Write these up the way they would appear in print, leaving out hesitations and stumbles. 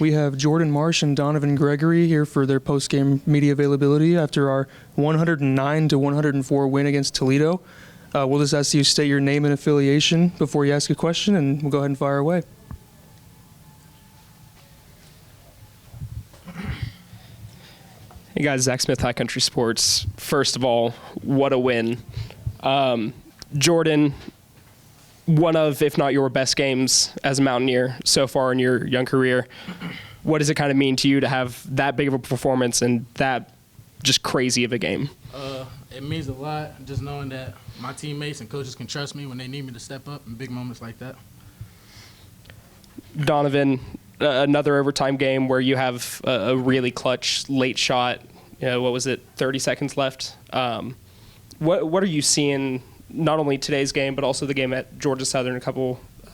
We have Jordan Marsh and Donovan Gregory here for their post-game media availability after our 109-104 win against Toledo. We'll just ask you to state your name and affiliation before you ask a question, and we'll go ahead and fire away. Hey guys, Zach Smith, High Country Sports. First of all, what a win. Jordan, one of, if not your best games as a Mountaineer so far in your young career. What does it kind of mean to you to have that big of a performance and that just crazy of a game? It means a lot, just knowing that my teammates and coaches can trust me when they need me to step up in big moments like that. Donovan, another overtime game where you have a really clutch late shot. What was it, 30 seconds left? What are you seeing, not only today's game, but also the game at Georgia Southern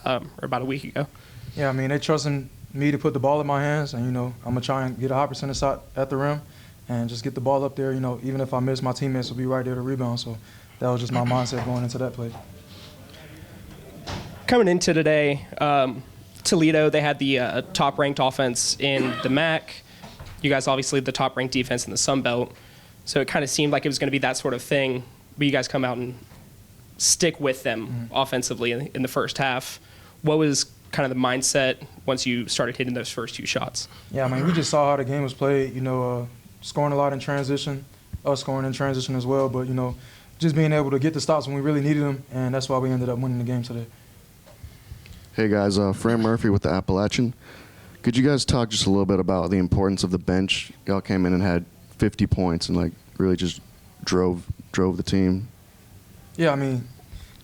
about a week ago? Yeah, I mean, they trusting me to put the ball in my hands, and, I'm going to try and get a high percentage shot at the rim and just get the ball up there. Even if I miss, my teammates will be right there to rebound. So that was just my mindset going into that play. Coming into today, Toledo, they had the top-ranked offense in the MAC. You guys obviously the top-ranked defense in the Sun Belt. So it kind of seemed like it was going to be that sort of thing, but you guys come out and stick with them offensively in the first half. What was kind of the mindset once you started hitting those first two shots? Yeah, I mean, we just saw how the game was played, scoring a lot in transition, us scoring in transition as well, but, just being able to get the stops when we really needed them, and that's why we ended up winning the game today. Hey guys, Fran Murphy with the Appalachian. Could you guys talk just a little bit about the importance of the bench? Y'all came in and had 50 points and really just drove the team. Yeah, I mean,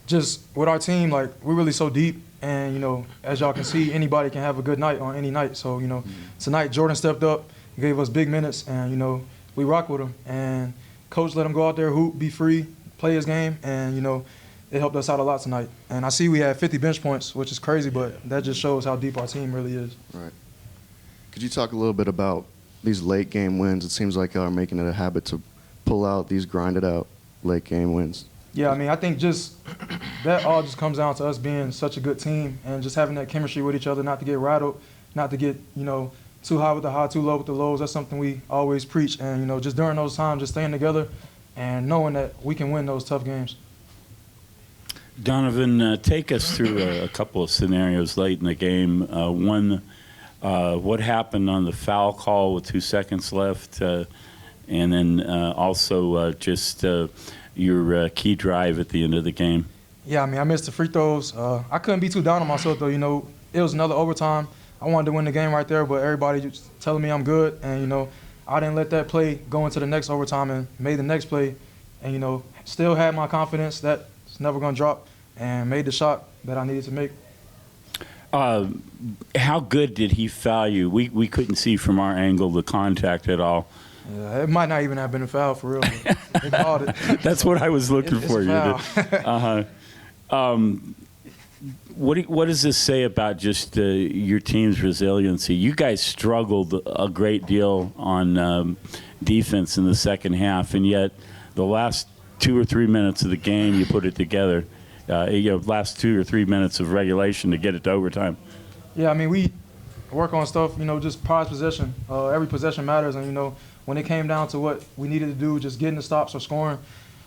just with our team, we're really so deep, and as y'all can see, anybody can have a good night on any night. So tonight Jordan stepped up, gave us big minutes, and we rock with him. And coach let him go out there, hoop, be free, play his game, and it helped us out a lot tonight. And I see we had 50 bench points, which is crazy, but that just shows how deep our team really is. Right. Could you talk a little bit about these late game wins? It seems like y'all are making it a habit to pull out these grinded out late game wins. Yeah, I mean, I think just that all just comes down to us being such a good team and just having that chemistry with each other, not to get rattled, not to get, too high with the high, too low with the lows. That's something we always preach. And, just during those times, just staying together and knowing that we can win those tough games. Donovan, take us through a couple of scenarios late in the game. One, what happened on the foul call with 2 seconds left, and then also just your key drive at the end of the game. Yeah, I mean, I missed the free throws. I couldn't be too down on myself, though. It was another overtime. I wanted to win the game right there, but everybody just telling me I'm good. And, I didn't let that play go into the next overtime and made the next play. And, still had my confidence that it's never going to drop and made the shot that I needed to make. How good did he foul you? We couldn't see from our angle the contact at all. Yeah, it might not even have been a foul for real. They called it. That's what I was looking for. You What does this say about just your team's resiliency? You guys struggled a great deal on defense in the second half, and yet the last 2 or 3 minutes of the game, you put it together. Last 2 or 3 minutes of regulation to get it to overtime. Yeah, I mean, we work on stuff, just prize possession. Every possession matters, and, when it came down to what we needed to do, just getting the stops or scoring,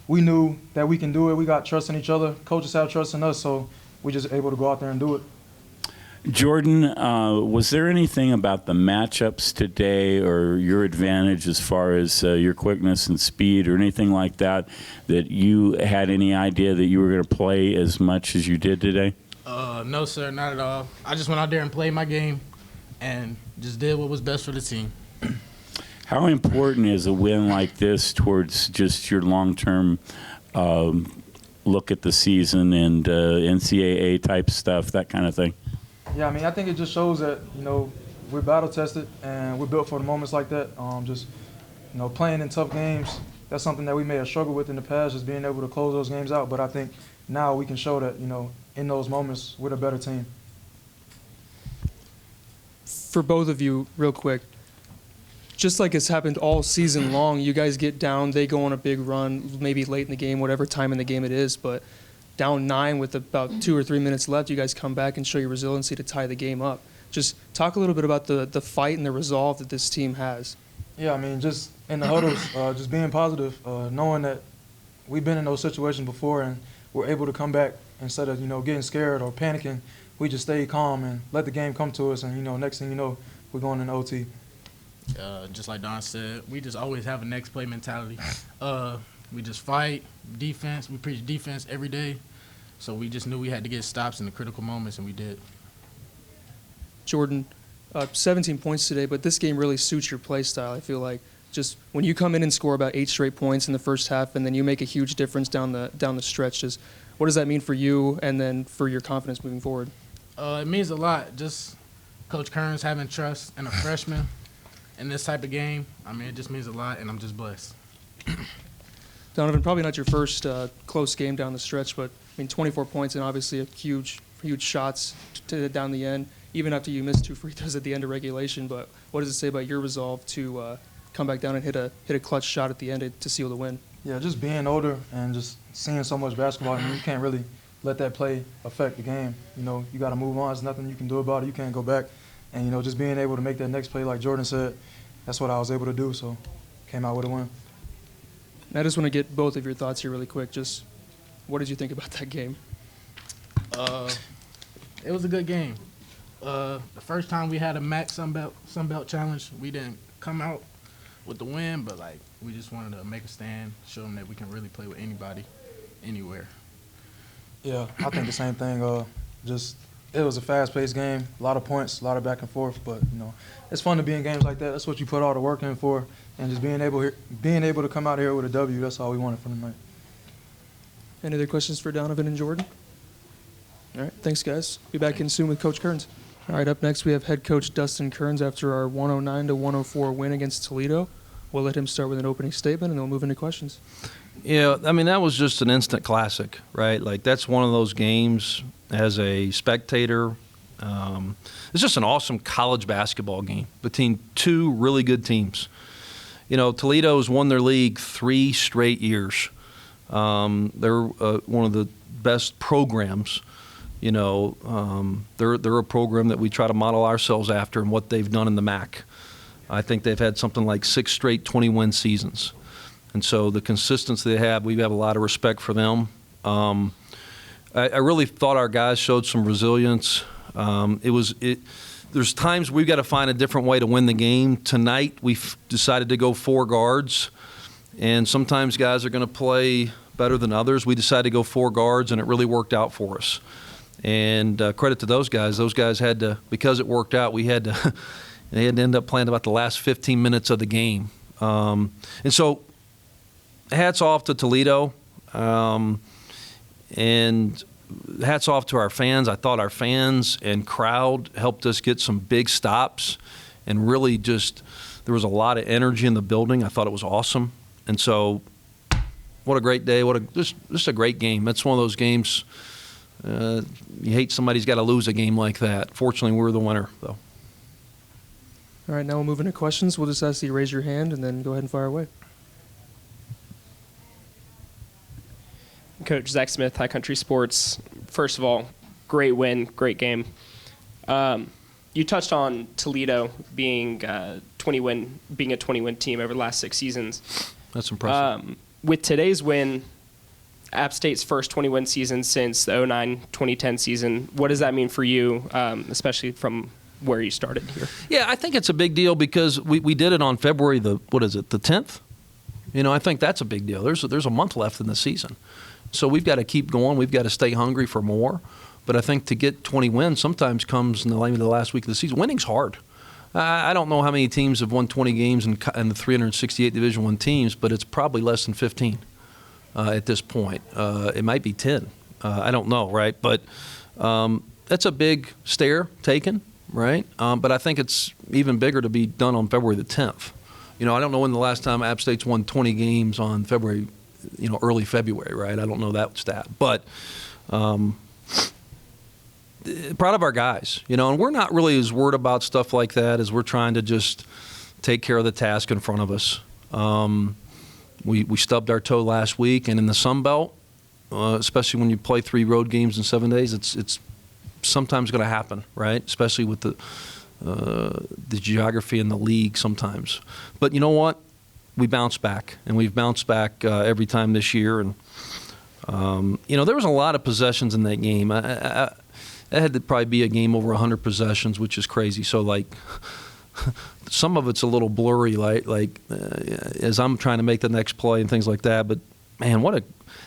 we knew that we can do it. We got trust in each other. Coaches have trust in us, so we just able to go out there and do it. Jordan, was there anything about the matchups today or your advantage as far as your quickness and speed or anything like that you had any idea that you were going to play as much as you did today? No, sir, not at all. I just went out there and played my game and just did what was best for the team. How important is a win like this towards just your long-term look at the season and NCAA type stuff, that kind of thing? Yeah, I mean, I think it just shows that, we're battle-tested and we're built for the moments like that. Playing in tough games, that's something that we may have struggled with in the past, just being able to close those games out. But I think now we can show that, in those moments, we're a better team. For both of you, real quick, just like it's happened all season long, you guys get down, they go on a big run, maybe late in the game, whatever time in the game it is, but down 9 with about 2 or 3 minutes left, you guys come back and show your resiliency to tie the game up. Just talk a little bit about the fight and the resolve that this team has. Yeah, I mean, just in the huddles, just being positive, knowing that we've been in those situations before and we're able to come back instead of, getting scared or panicking. We just stay calm and let the game come to us, and, next thing you know, we're going in OT. Just like Don said, we just always have a next play mentality. We just fight, defense. We preach defense every day. So we just knew we had to get stops in the critical moments, and we did. Jordan, 17 points today, but this game really suits your play style, I feel like. Just when you come in and score about 8 straight points in the first half, and then you make a huge difference down the stretch, just what does that mean for you and then for your confidence moving forward? It means a lot. Just Coach Kerns having trust in a freshman in this type of game. I mean, it just means a lot, and I'm just blessed. Donovan, probably not your first close game down the stretch, but 24 points and obviously a huge shots down the end, even after you missed 2 free throws at the end of regulation. But what does it say about your resolve to come back down and hit a clutch shot at the end to seal the win? Yeah, just being older and just seeing so much basketball, you can't really let that play affect the game. You got to move on. There's nothing you can do about it. You can't go back. And, just being able to make that next play, like Jordan said, that's what I was able to do. So came out with a win. And I just want to get both of your thoughts here really quick. Just what did you think about that game? It was a good game. The first time we had a MAC Sunbelt Challenge, we didn't come out with the win, but, we just wanted to make a stand, show them that we can really play with anybody, anywhere. Yeah, I think the same thing. It was a fast-paced game, a lot of points, a lot of back and forth. But it's fun to be in games like that. That's what you put all the work in for, and just being able to come out here with a W. That's all we wanted from the night. Any other questions for Donovan and Jordan? All right, thanks, guys. Be back in soon with Coach Kerns. All right, up next we have head coach Dustin Kerns after our 109-104 win against Toledo. We'll let him start with an opening statement, and then we'll move into questions. Yeah, that was just an instant classic, right? That's one of those games as a spectator. It's just an awesome college basketball game between 2 really good teams. Toledo's won their league 3 straight years. They're one of the best programs. They're a program that we try to model ourselves after and what they've done in the MAC. I think they've had something like 6 straight 20-win seasons. And so the consistency they have, we have a lot of respect for them. I really thought our guys showed some resilience. There's times we've got to find a different way to win the game. Tonight we've decided to go 4 guards, and sometimes guys are going to play better than others. We decided to go 4 guards, and it really worked out for us. And credit to those guys. Those guys had to, because it worked out, they had to end up playing about the last 15 minutes of the game. And so hats off to Toledo, and hats off to our fans. I thought our fans and crowd helped us get some big stops, and really there was a lot of energy in the building. I thought it was awesome. And so what a great day. Just a great game. That's one of those games you hate somebody's got to lose a game like that. Fortunately, we were the winner, though. All right, now we'll move into questions. We'll just ask you to raise your hand and then go ahead and fire away. Coach Zach Smith, High Country Sports. First of all, great win, great game. You touched on Toledo being a 20-win team over the last 6 seasons. That's impressive. With today's win, App State's first 20-win season since the 2009-2010 season, what does that mean for you, especially from where you started here? Yeah, I think it's a big deal because we did it on February the 10th? I think that's a big deal. There's a month left in the season. So we've got to keep going. We've got to stay hungry for more. But I think to get 20 wins sometimes comes in the last week of the season. Winning's hard. I don't know how many teams have won 20 games in the 368 Division I teams, but it's probably less than 15 at this point. It might be 10. I don't know, right? But that's a big stare taken, right? But I think it's even bigger to be done on February the 10th. I don't know when the last time App State's won 20 games on February, early February, right? I don't know that stat. But proud of our guys, and we're not really as worried about stuff like that as we're trying to just take care of the task in front of us. We stubbed our toe last week, and in the Sun Belt, especially when you play 3 road games in 7 days, it's sometimes going to happen, right? Especially with the geography in the league sometimes. But you know what? We bounce back, and we've bounced back every time this year. And there was a lot of possessions in that game. That had to probably be a game over 100 possessions, which is crazy. So like, some of it's a little blurry, as I'm trying to make the next play and things like that. But man,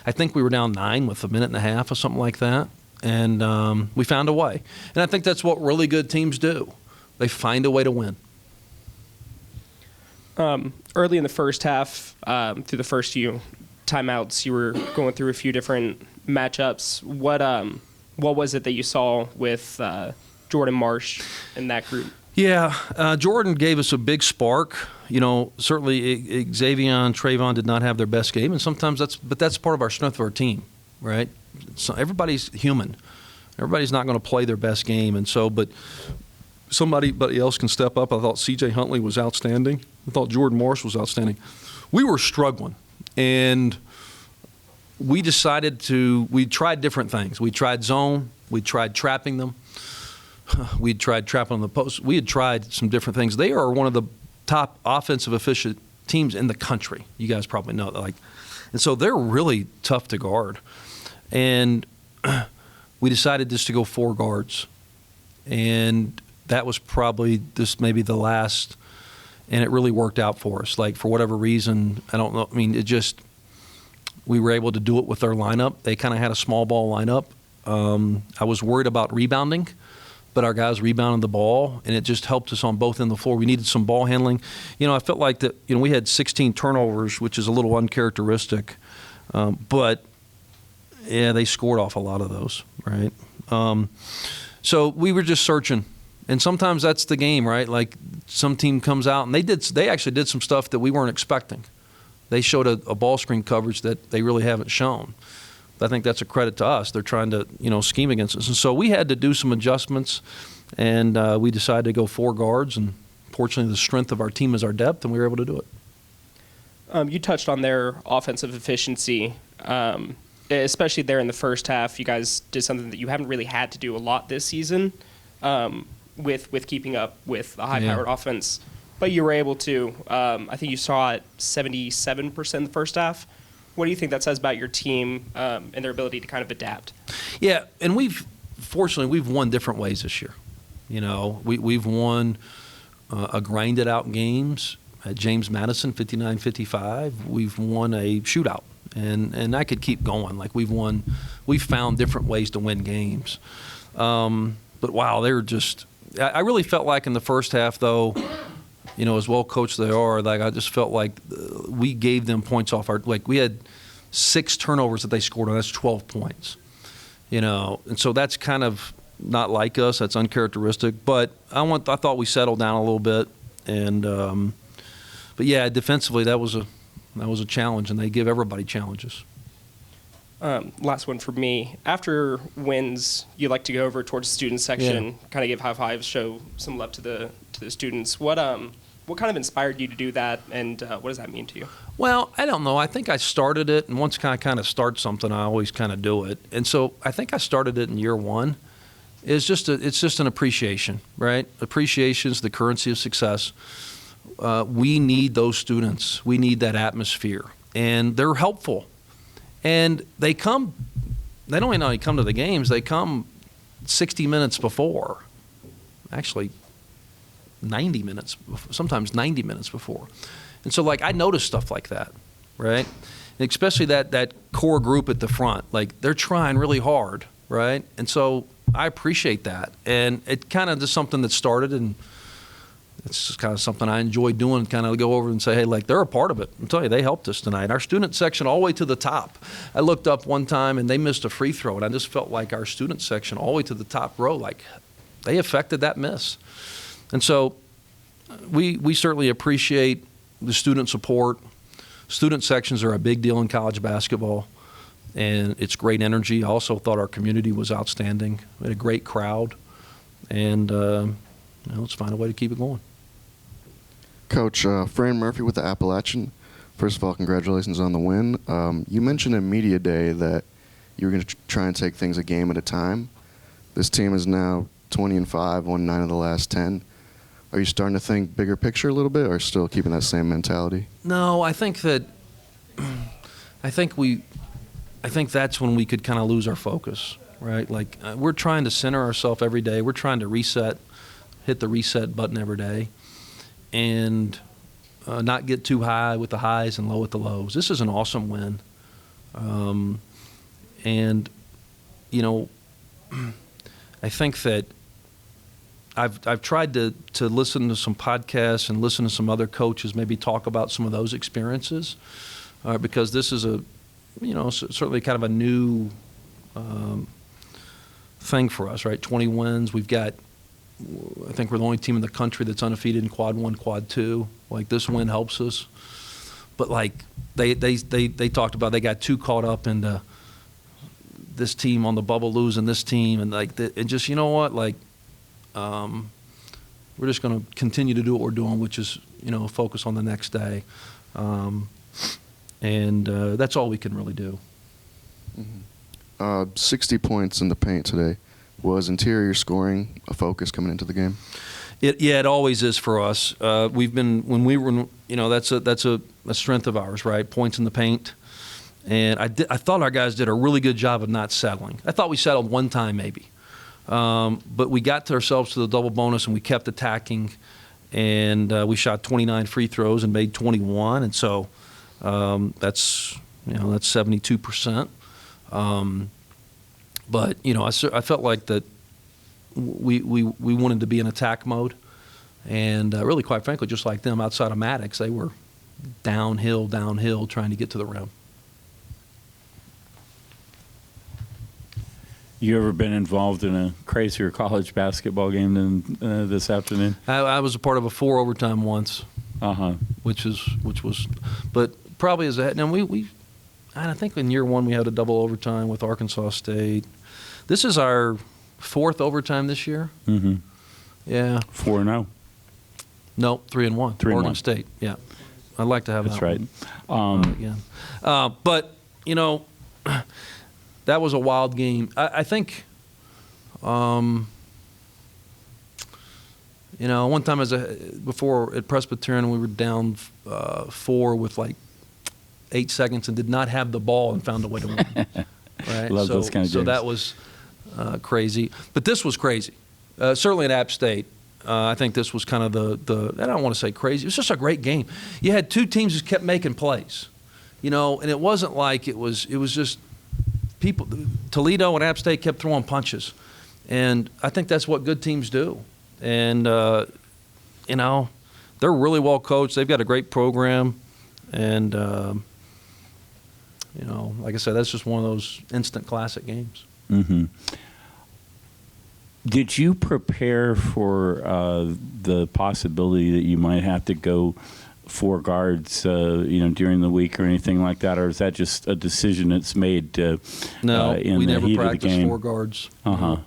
I think we were down 9 with a minute and a half or something like that, and we found a way. And I think that's what really good teams do. They find a way to win. Early in the first half, through the first few timeouts, you were going through a few different matchups. What was it that you saw with Jordan Marsh in that group? Yeah, Jordan gave us a big spark. Certainly Xavier, Trayvon did not have their best game, and sometimes that's part of our strength of our team, right? So everybody's human. Everybody's not going to play their best game, and so but somebody else can step up. I thought C.J. Huntley was outstanding. I thought Jordan Marsh was outstanding. We were struggling, and we decided we tried different things. We tried zone. We tried trapping them. We tried trapping on the post. We had tried some different things. They are one of the top offensive efficient teams in the country. You guys probably know that. And so they're really tough to guard. And we decided just to go 4 guards. And that was probably just maybe the last, and it really worked out for us. For whatever reason, I don't know. I mean, we were able to do it with our lineup. They kind of had a small ball lineup. I was worried about rebounding, but our guys rebounded the ball, and it just helped us on both ends of the floor. We needed some ball handling. I felt like that. We had 16 turnovers, which is a little uncharacteristic, but yeah, they scored off a lot of those, right? So we were just searching, and sometimes that's the game, right? Like some team comes out and they actually did some stuff that we weren't expecting. They showed a ball screen coverage that they really haven't shown. I think that's a credit to us. They're trying to, scheme against us. And so we had to do some adjustments, and we decided to go 4 guards. And fortunately, the strength of our team is our depth, and we were able to do it. You touched on their offensive efficiency, especially there in the first half. You guys did something that you haven't really had to do a lot this season with keeping up with the high-powered offense. But you were able to. I think you saw it 77% in the first half. What do you think that says about your team and their ability to kind of adapt? Yeah, and fortunately we've won different ways this year. We've won grinded out games at James Madison, 59-55. We've won a shootout, and I could keep going. We've found different ways to win games. But wow, they're just. I really felt like in the first half though. As well coached they are, I just felt like we gave them points off our. We had 6 turnovers that they scored on. That's 12 points. And so that's kind of not like us. That's uncharacteristic. But I thought we settled down a little bit, and but yeah, defensively that was a challenge, and they give everybody challenges. Last one for me. After wins, you like to go over towards the student section, kind of give high fives, show some love to the students. What kind of inspired you to do that, and what does that mean to you? Well, I don't know. I think I started it, and once I kind of start something, I always kind of do it. And so I think I started it in year 1. It's just an appreciation, right? Appreciation is the currency of success. We need those students. We need that atmosphere, and they're helpful. And they don't only come to the games, they come 60 minutes before. Actually, 90 minutes, sometimes 90 minutes before. And so, I notice stuff like that, right? And especially that core group at the front. They're trying really hard, right? And so I appreciate that. And it kind of just something that started, and it's just kind of something I enjoy doing, kind of go over and say, hey, they're a part of it. I'm telling you, they helped us tonight. Our student section all the way to the top. I looked up one time, and they missed a free throw, and I just felt like our student section all the way to the top row, they affected that miss. And so we certainly appreciate the student support. Student sections are a big deal in college basketball, and it's great energy. I also thought our community was outstanding. We had a great crowd, and let's find a way to keep it going. Coach, Fran Murphy with the Appalachian. First of all, congratulations on the win. You mentioned in Media Day that you were going to try and take things a game at a time. This team is now 20-5, won 9 of the last 10. Are you starting to think bigger picture a little bit, or still keeping that same mentality? No, I think that's when we could kind of lose our focus, right? Like we're trying to center ourselves every day. We're trying to hit the reset button every day, and not get too high with the highs and low with the lows. This is an awesome win, and I think that I've tried to listen to some podcasts and listen to some other coaches maybe talk about some of those experiences, because this is certainly kind of a new thing for us, right? 20 wins. I think we're the only team in the country that's undefeated in quad 1, quad 2. Like this win helps us, but like they talked about, they got too caught up into this team on the bubble losing this team, and and just we're just going to continue to do what we're doing, which is focus on the next day, and that's all we can really do. 60 points in the paint today. Was interior scoring a focus coming into the game? It always is for us. We've been that's a strength of ours, right? Points in the paint, and I thought our guys did a really good job of not settling. I thought we settled one time maybe, but we got to ourselves to the double bonus and we kept attacking, and we shot 29 free throws and made 21, and so that's 72%. But I felt like that we wanted to be in attack mode, and really, quite frankly, just like them, outside of Maddox, they were downhill, trying to get to the rim. You ever been involved in a crazier college basketball game than this afternoon? I was a part of a 4 overtime once, which was, but probably as a now I think in year 1 we had a double overtime with Arkansas State. This is our 4th overtime this year. Mm-hmm. Yeah. 4-0. No, 3-1. 3-1. Oregon State. Yeah. I'd like to have That's that right. one again. But that was a wild game. I think. One time before at Presbyterian, we were down 4 with like 8 seconds and did not have the ball and found a way to win. Right? Love those kind of games. So that was crazy. But this was crazy. Certainly at App State. I think this was kind of the I don't want to say crazy. It was just a great game. You had 2 teams who kept making plays. And it wasn't like it was just people. Toledo and App State kept throwing punches. And I think that's what good teams do. And, they're really well coached. They've got a great program. And, like I said, that's just one of those instant classic games. Mm-hmm. Did you prepare for the possibility that you might have to go 4 guards, during the week or anything like that, or is that just a decision that's made No, in we the never heat of the practiced game? 4 guards. Uh-huh.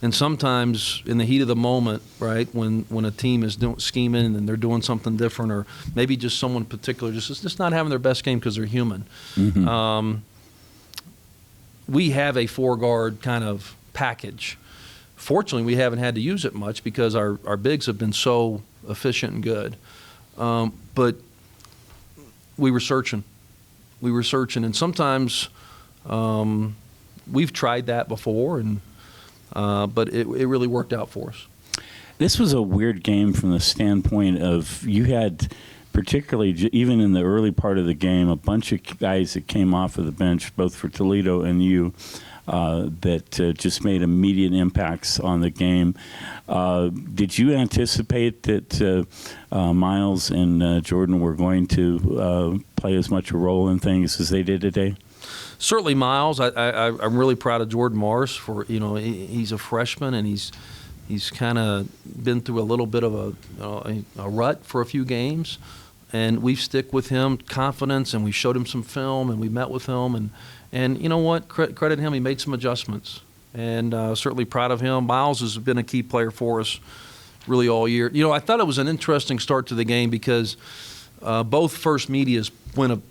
And sometimes in the heat of the moment, right, when a team is scheming and they're doing something different, or maybe just someone particular just not having their best game because they're human. Mm-hmm. We have a 4-guard kind of package. Fortunately, we haven't had to use it much because our bigs have been so efficient and good. But we were searching. And sometimes we've tried that before, but it really worked out for us. This was a weird game from the standpoint of you had, particularly even in the early part of the game, a bunch of guys that came off of the bench, both for Toledo and you, that just made immediate impacts on the game. Did you anticipate that Miles and Jordan were going to play as much a role in things as they did today? Certainly, Miles. I'm really proud of Jordan Marsh for he's a freshman and he's kind of been through a little bit of a rut for a few games, and we stick with him confidence, and we showed him some film and we met with him and you know what, credit him, he made some adjustments, and certainly proud of him. Miles has been a key player for us really all year. I thought it was an interesting start to the game because both first medias went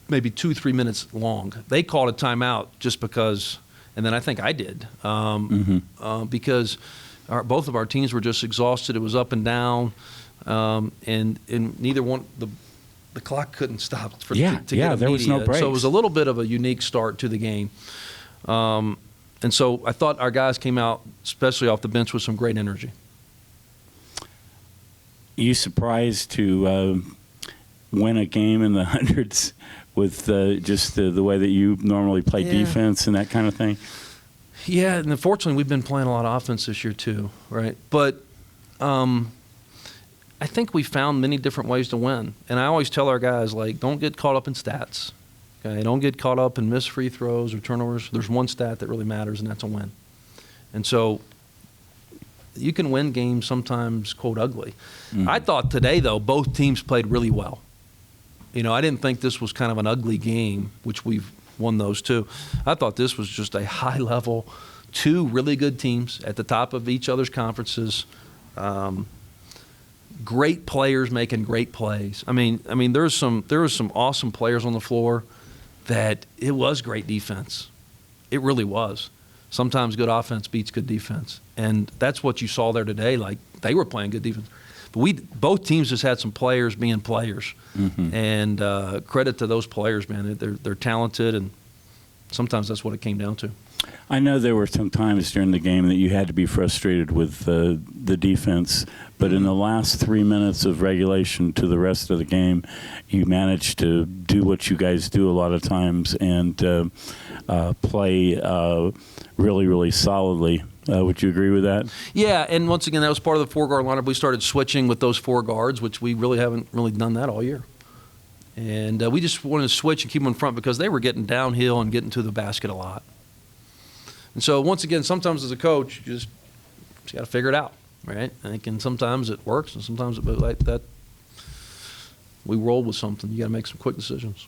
maybe 2-3 minutes long. They called a timeout just because and then I think I did because both of our teams were just exhausted. It was up and down, and neither one the clock couldn't stop to get there was no breaks. So it was a little bit of a unique start to the game. And so I thought our guys came out, especially off the bench, with some great energy. You surprised to win a game in the hundreds with just the way that you normally play defense and that kind of thing? Yeah, and unfortunately, we've been playing a lot of offense this year too, right? But I think we found many different ways to win. And I always tell our guys, like, don't get caught up in stats. Okay, don't get caught up in missed free throws or turnovers. There's one stat that really matters, and that's a win. And so you can win games sometimes, quote, ugly. Mm-hmm. I thought today, though, both teams played really well. You know, I didn't think this was kind of an ugly game, which we've won those too. I thought this was just a high-level, two really good teams at the top of each other's conferences. Great players making great plays. I mean, there were some awesome players on the floor. That it was great defense. It really was. Sometimes good offense beats good defense. And that's what you saw there today. Like, they were playing good defense. But both teams just had some players being players. Mm-hmm. And credit to those players, man. They're talented, and sometimes that's what it came down to. I know there were some times during the game that you had to be frustrated with the defense, but in the last 3 minutes of regulation to the rest of the game, you managed to do what you guys do a lot of times and play really, really solidly. Would you agree with that? Yeah, and once again, that was part of the four-guard lineup. We started switching with those four guards, which we really haven't really done that all year. And we just wanted to switch and keep them in front because they were getting downhill and getting to the basket a lot. And so, once again, sometimes as a coach, you just got to figure it out, right? And sometimes it works, and sometimes it like that. We roll with something. You got to make some quick decisions.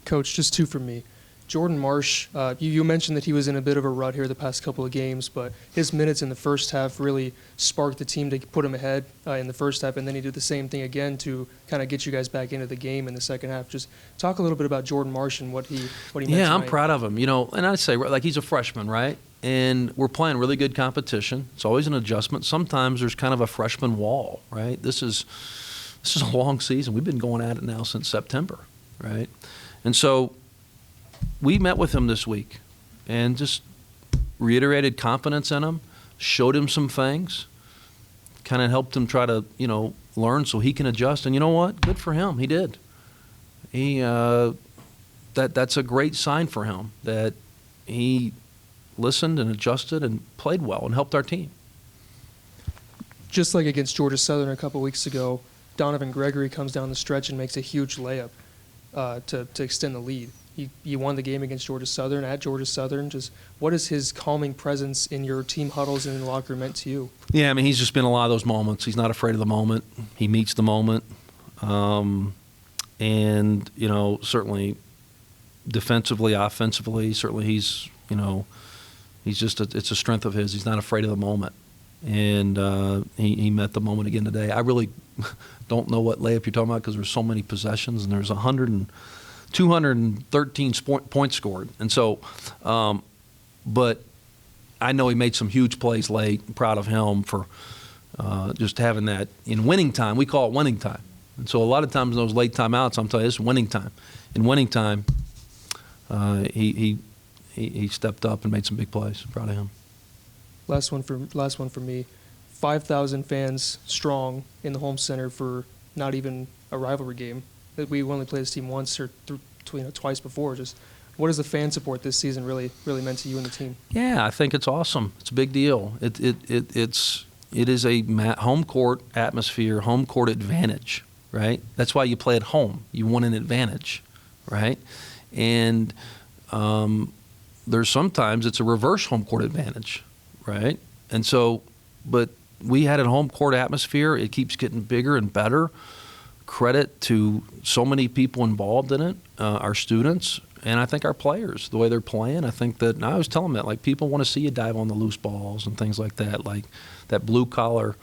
Coach, just two from me. Jordan Marsh, you mentioned that he was in a bit of a rut here the past couple of games, but his minutes in the first half really sparked the team to put him ahead in the first half, and then he did the same thing again to kind of get you guys back into the game in the second half. Just talk a little bit about Jordan Marsh and what he meant Yeah, tonight. I'm proud of him. You know, and I say, like, he's a freshman, right? And we're playing really good competition. It's always an adjustment. Sometimes there's kind of a freshman wall, right? This is a long season. We've been going at it now since September, right? And so we met with him this week and just reiterated confidence in him, showed him some things, kind of helped him try to, learn so he can adjust. And you know what? Good for him. He did. That's a great sign for him that he listened and adjusted and played well and helped our team. Just like against Georgia Southern a couple weeks ago, Donovan Gregory comes down the stretch and makes a huge layup to extend the lead. He won the game against Georgia Southern at Georgia Southern. Just what has his calming presence in your team huddles and in the locker room meant to you? Yeah, I mean, he's just been in a lot of those moments. He's not afraid of the moment. He meets the moment. And, certainly defensively, offensively, certainly he's just it's a strength of his. He's not afraid of the moment. And he met the moment again today. I really don't know what layup you're talking about because there's so many possessions and there's 213 points scored. And so, but I know he made some huge plays late. I'm proud of him for just having that in winning time. We call it winning time. And so a lot of times in those late timeouts, I'm telling you, it's winning time. In winning time, he stepped up and made some big plays. Proud of him. Last one for me. 5,000 fans strong in the Holmes Center for not even a rivalry game. We only played this team once or twice before. Just what has the fan support this season really meant to you and the team? Yeah, I think it's awesome. It's a big deal. It is a home court atmosphere, home court advantage, right? That's why you play at home. You want an advantage, right? And there's sometimes it's a reverse home court advantage, right? And so, but we had a home court atmosphere. It keeps getting bigger and better. Credit to so many people involved in it, our students, and I think our players, the way they're playing. I think that, and I was telling them that, like, people want to see you dive on the loose balls and things like that, like that blue-collar,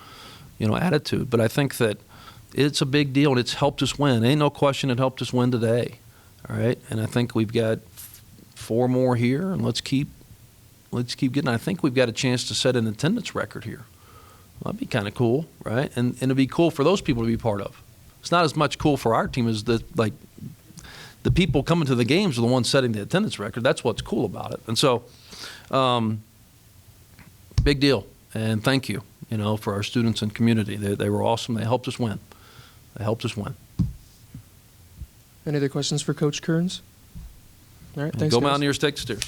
attitude. But I think that it's a big deal, and it's helped us win. Ain't no question it helped us win today, all right? And I think we've got 4 more here, and let's keep getting. I think we've got a chance to set an attendance record here. That'd be kind of cool, right? And it'd be cool for those people to be part of. It's not as much cool for our team as the people coming to the games are the ones setting the attendance record. That's what's cool about it. And so, big deal. And thank you, for our students and community. They were awesome. They helped us win. Any other questions for Coach Kearns? All right, thanks, Go guys. Mountaineers, take the stairs.